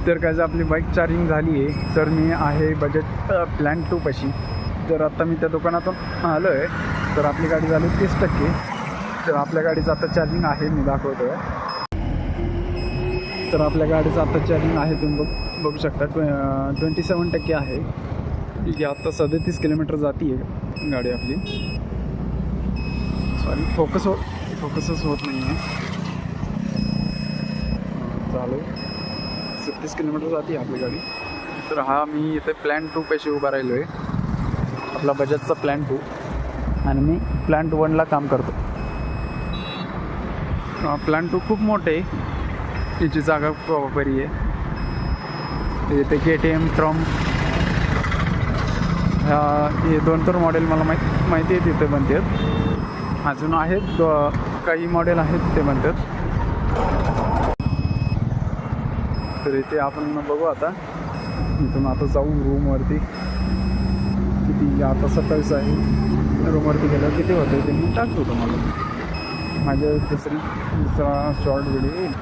तर काय जर आपली बाईक चार्जिंग झाली आहे तर मी आहे बजेट प्लॅन 2 पाशी. तर आता मी त्या दुकानातून आलो आहे. तर आपली गाडी झाली 30%. तर आपल्या गाडीचं आता चार्जिंग आहे, मी दाखवतो आहे. तर आपल्या गाडीचं आता चार्जिंग आहे, तुम्ही बघू शकता 27% आहे. ठीक आहे, आत्ता 37 किलोमीटर जाती आहे गाडी आपली. सॉरी, फोकसच होत नाही आहे. चालू 36 किलोमीटर जाते आपली गाडी. तर हा मी इथे प्लॅन 2 पैसे उभा राहिलो आहे. आपला बजाजचा प्लॅन 2 आणि मी प्लॅन 1ला काम करतो. प्लॅन 2 खूप मोठे आहे, याची जागा खूप बरी आहे. इथे KTM ट्रम्प हे 2 तर मॉडेल मला माहिती आहे तिथे बनतात. अजून आहेत काही मॉडेल आहेत ते बनतात. तर इथे आपण बघू आता. इथून आता जाऊ रूमवरती. किती आता 27 आहे. रूमवरती गेल्यावर किती होतं ते मी टाकतो तुम्हाला. माझ्या दुसरा शॉर्ट व्हिडिओ येईल.